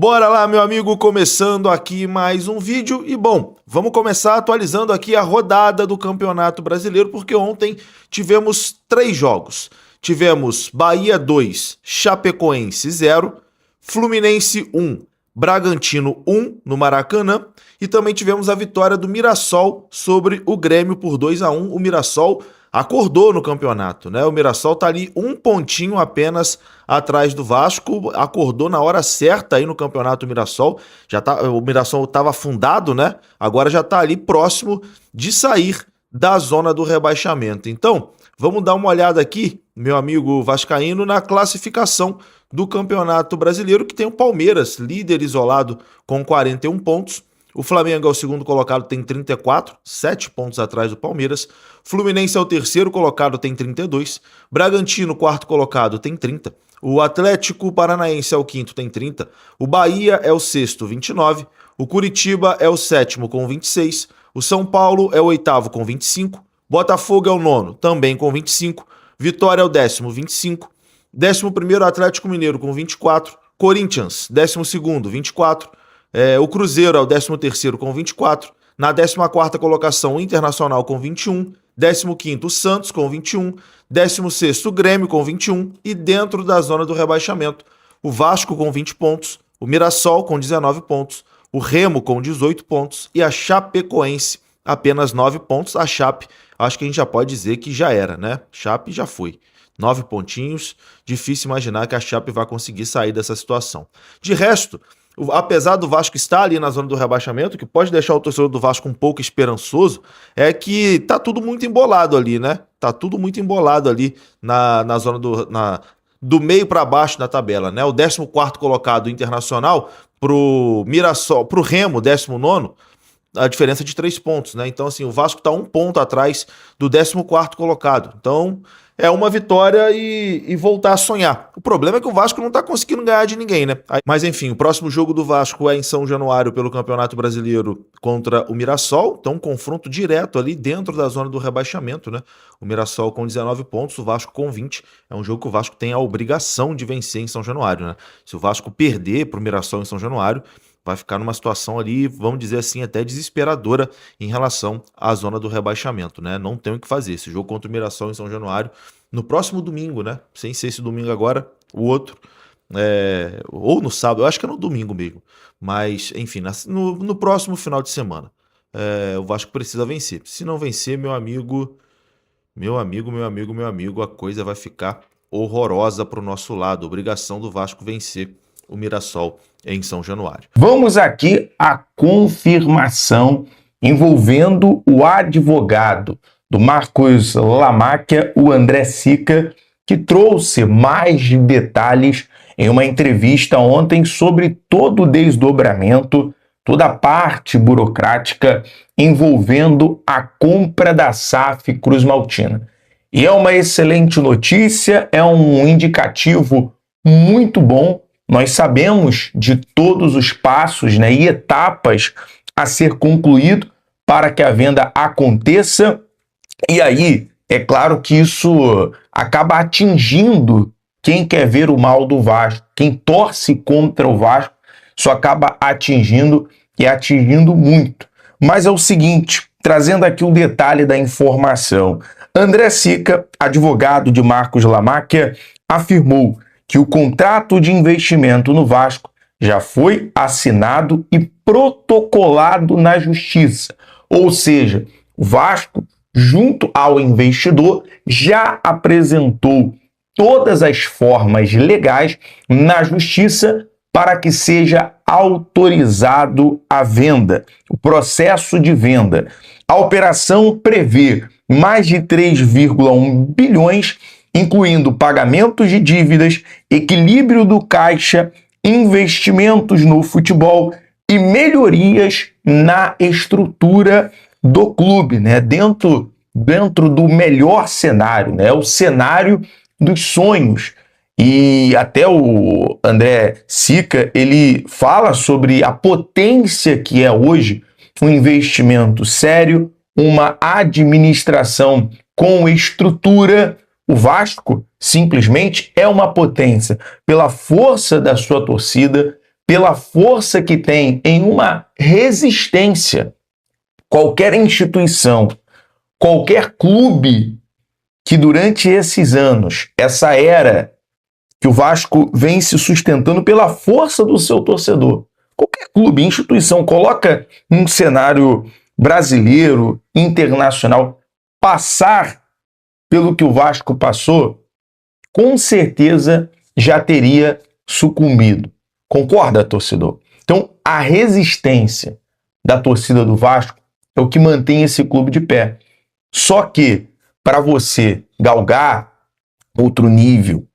Bora lá, meu amigo, começando aqui mais um vídeo e bom, vamos começar atualizando aqui a rodada do Campeonato Brasileiro, porque ontem tivemos 3 jogos. Tivemos Bahia 2, Chapecoense 0, Fluminense 1, Bragantino 1 no Maracanã e também tivemos a vitória do Mirassol sobre o Grêmio por 2-1. O Mirassol acordou no campeonato, né? O Mirassol tá ali um pontinho apenas atrás do Vasco, acordou na hora certa aí no campeonato. O Mirassol o Mirassol estava afundado, né? Agora já tá ali próximo de sair da zona do rebaixamento. Então, vamos dar uma olhada aqui, meu amigo vascaíno, na classificação do Campeonato Brasileiro, que tem o Palmeiras, líder isolado com 41 pontos. O Flamengo é o segundo colocado, tem 34, 7 pontos atrás do Palmeiras. Fluminense é o terceiro colocado, tem 32. Bragantino, quarto colocado, tem 30. O Atlético Paranaense é o quinto, tem 30. O Bahia é o sexto, 29. O Curitiba é o sétimo, com 26. O São Paulo é o oitavo, com 25. Botafogo é o nono, também com 25. Vitória é o décimo, 25. 11º Atlético Mineiro, com 24. Corinthians, 12º, 24. O Cruzeiro é o 13º com 24, na 14ª colocação o Internacional com 21, 15º o Santos com 21, 16º o Grêmio com 21 e dentro da zona do rebaixamento o Vasco com 20 pontos, o Mirassol com 19 pontos, o Remo com 18 pontos e a Chapecoense apenas 9 pontos. A Chape, acho que a gente já pode dizer que já era, né? Chape já foi. 9 pontinhos, difícil imaginar que a Chape vai conseguir sair dessa situação. De resto, apesar do Vasco estar ali na zona do rebaixamento, que pode deixar o torcedor do Vasco um pouco esperançoso, é que tá tudo muito embolado ali, né? Tá tudo muito embolado ali na zona do meio para baixo da tabela, né? O 14º colocado Internacional pro Mirassol, pro Remo, 19º, a diferença de 3 pontos, né? Então, assim, o Vasco tá 1 ponto atrás do 14º colocado. Então, é uma vitória e voltar a sonhar. O problema é que o Vasco não tá conseguindo ganhar de ninguém, né? Mas, enfim, o próximo jogo do Vasco é em São Januário pelo Campeonato Brasileiro contra o Mirassol. Então, um confronto direto ali dentro da zona do rebaixamento, né? O Mirassol com 19 pontos, o Vasco com 20. É um jogo que o Vasco tem a obrigação de vencer em São Januário, né? Se o Vasco perder pro Mirassol em São Januário, vai ficar numa situação ali, vamos dizer assim, até desesperadora em relação à zona do rebaixamento, né? Não tem o que fazer. Esse jogo contra o Mirassol em São Januário, no próximo domingo, né? Sem ser esse domingo agora, o outro, ou no sábado, eu acho que é no domingo mesmo. Mas, enfim, no próximo final de semana, o Vasco precisa vencer. Se não vencer, meu amigo, a coisa vai ficar horrorosa pro nosso lado. Obrigação do Vasco vencer o Mirassol em São Januário. Vamos aqui à confirmação envolvendo o advogado do Marcos Lamáquia, o André Sica, que trouxe mais detalhes em uma entrevista ontem sobre todo o desdobramento, toda a parte burocrática envolvendo a compra da SAF Cruz-Maltina. E é uma excelente notícia, é um indicativo muito bom. Nós sabemos de todos os passos, né, e etapas a ser concluído para que a venda aconteça. E aí, é claro que isso acaba atingindo quem quer ver o mal do Vasco, quem torce contra o Vasco, isso acaba atingindo e atingindo muito. Mas é o seguinte, trazendo aqui o detalhe da informação. André Sica, advogado de Marcos Lamáquia, afirmou que o contrato de investimento no Vasco já foi assinado e protocolado na Justiça. Ou seja, o Vasco, junto ao investidor, já apresentou todas as formas legais na Justiça para que seja autorizado a venda, o processo de venda. A operação prevê mais de 3,1 bilhões, incluindo pagamentos de dívidas, equilíbrio do caixa, investimentos no futebol e melhorias na estrutura do clube, né? Dentro do melhor cenário, né? O cenário dos sonhos. E até o André Sica, ele fala sobre a potência que é hoje um investimento sério, uma administração com estrutura. O Vasco simplesmente é uma potência pela força da sua torcida, pela força que tem em uma resistência. Qualquer instituição, qualquer clube que durante esses anos, essa era que o Vasco vem se sustentando pela força do seu torcedor, qualquer clube, instituição, coloca um cenário brasileiro, internacional, passar pelo que o Vasco passou, com certeza já teria sucumbido. Concorda, torcedor? Então, a resistência da torcida do Vasco é o que mantém esse clube de pé. Só que, para você galgar outro nível,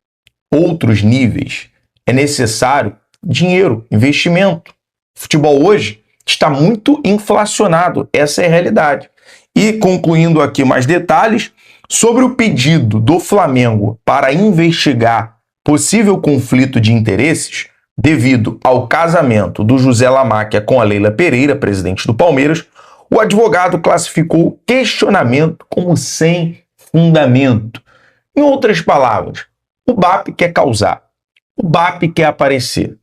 outros níveis, é necessário dinheiro, investimento. O futebol hoje está muito inflacionado, essa é a realidade. E concluindo aqui mais detalhes, sobre o pedido do Flamengo para investigar possível conflito de interesses devido ao casamento do José Lamáquia com a Leila Pereira, presidente do Palmeiras, o advogado classificou o questionamento como sem fundamento. Em outras palavras, o BAP quer causar, o BAP quer aparecer.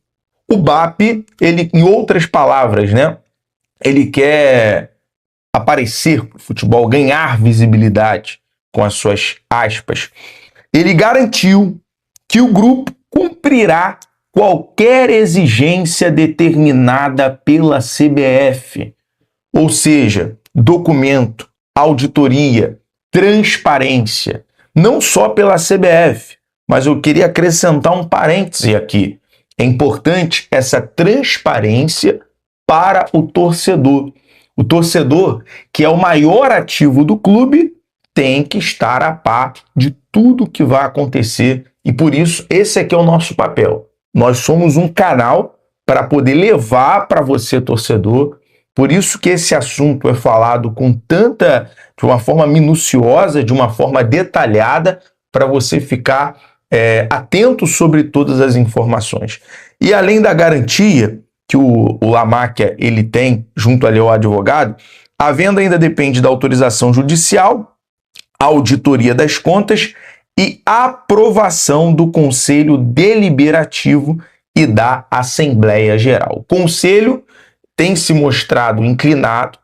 O BAP, ele, em outras palavras, né, ele quer aparecer para o futebol, ganhar visibilidade com as suas aspas. Ele garantiu que o grupo cumprirá qualquer exigência determinada pela CBF, ou seja, documento, auditoria, transparência, não só pela CBF, mas eu queria acrescentar um parêntese aqui. É importante essa transparência para o torcedor. O torcedor, que é o maior ativo do clube, tem que estar a par de tudo que vai acontecer e por isso esse aqui é o nosso papel. Nós somos um canal para poder levar para você, torcedor. Por isso que esse assunto é falado de uma forma minuciosa, de uma forma detalhada, para você ficar atento sobre todas as informações. E além da garantia que o Lamáquia ele tem junto ali ao advogado, a venda ainda depende da autorização judicial, auditoria das contas e aprovação do Conselho Deliberativo e da Assembleia Geral. O Conselho tem se mostrado inclinado,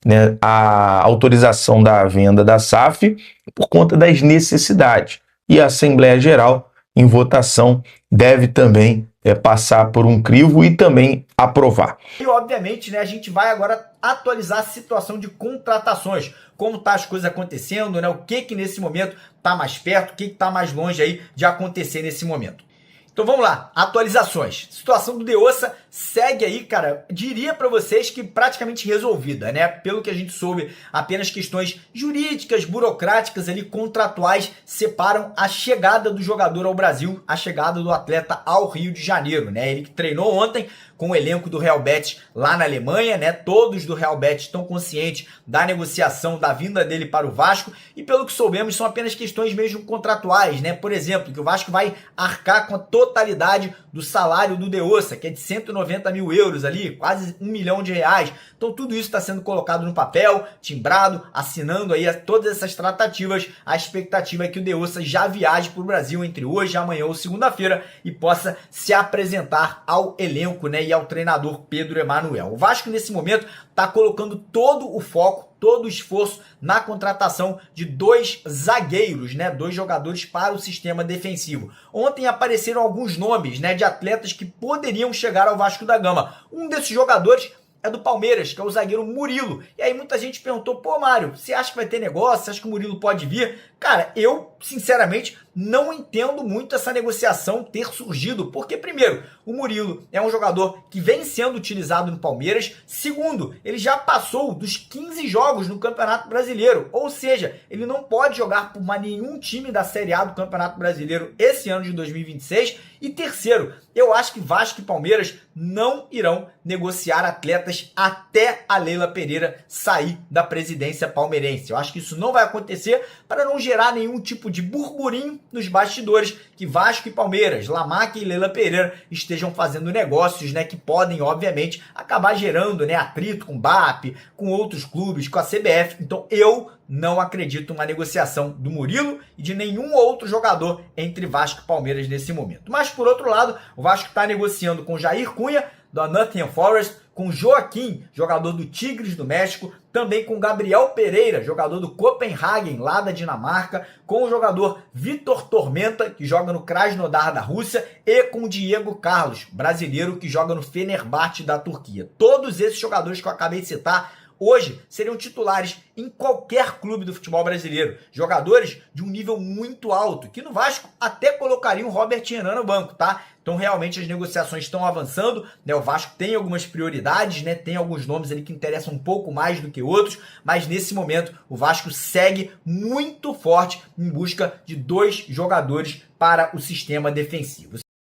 né, à autorização da venda da SAF por conta das necessidades. E a Assembleia Geral, em votação, deve também passar por um crivo e também aprovar. E, obviamente, né, a gente vai agora atualizar a situação de contratações, como tá as coisas acontecendo, né, o que nesse momento tá mais perto, o que tá mais longe aí de acontecer nesse momento. Então vamos lá, atualizações. Situação do Deossa segue aí, cara, diria para vocês que praticamente resolvida, né? Pelo que a gente soube, apenas questões jurídicas, burocráticas ali, contratuais, separam a chegada do jogador ao Brasil, a chegada do atleta ao Rio de Janeiro, né? Ele que treinou ontem com o elenco do Real Betis lá na Alemanha, né? Todos do Real Betis estão conscientes da negociação, da vinda dele para o Vasco e pelo que soubemos são apenas questões mesmo contratuais, né? Por exemplo, que o Vasco vai arcar com a totalidade do salário do Deossa, que é de 190 mil euros ali, quase R$1 milhão. Então tudo isso está sendo colocado no papel, timbrado, assinando aí todas essas tratativas. A expectativa é que o Deossa já viaje para o Brasil entre hoje, amanhã ou segunda-feira e possa se apresentar ao elenco, né, e ao treinador Pedro Emanuel. O Vasco nesse momento está colocando todo o foco, todo o esforço na contratação de 2 zagueiros, né, 2 jogadores para o sistema defensivo. Ontem apareceram alguns nomes, né, de atletas que poderiam chegar ao Vasco da Gama. Um desses jogadores é do Palmeiras, que é o zagueiro Murilo. E aí muita gente perguntou, pô, Mário, você acha que vai ter negócio? Você acha que o Murilo pode vir? Cara, eu, sinceramente, não entendo muito essa negociação ter surgido, porque, primeiro, o Murilo é um jogador que vem sendo utilizado no Palmeiras. Segundo, ele já passou dos 15 jogos no Campeonato Brasileiro, ou seja, ele não pode jogar por mais nenhum time da Série A do Campeonato Brasileiro esse ano de 2026. E terceiro, eu acho que Vasco e Palmeiras não irão negociar atletas atletas até a Leila Pereira sair da presidência palmeirense. Eu acho que isso não vai acontecer para não gerar nenhum tipo de burburinho nos bastidores que Vasco e Palmeiras, Lamarque e Leila Pereira estejam fazendo negócios, né, que podem, obviamente, acabar gerando, né, atrito com o BAP, com outros clubes, com a CBF. Então eu não acredito numa negociação do Murilo e de nenhum outro jogador entre Vasco e Palmeiras nesse momento. Mas, por outro lado, o Vasco está negociando com Jair Cunha, do Nottingham Forest, com Joaquim, jogador do Tigres do México, também com Gabriel Pereira, jogador do Copenhagen, lá da Dinamarca, com o jogador Vitor Tormenta, que joga no Krasnodar da Rússia, e com o Diego Carlos, brasileiro, que joga no Fenerbahçe da Turquia. Todos esses jogadores que eu acabei de citar hoje seriam titulares em qualquer clube do futebol brasileiro. Jogadores de um nível muito alto, que no Vasco até colocariam o Robert Renan no banco, tá? Então realmente as negociações estão avançando, né? O Vasco tem algumas prioridades, né? Tem alguns nomes ali que interessam um pouco mais do que outros, mas nesse momento o Vasco segue muito forte em busca de 2 jogadores para o sistema defensivo.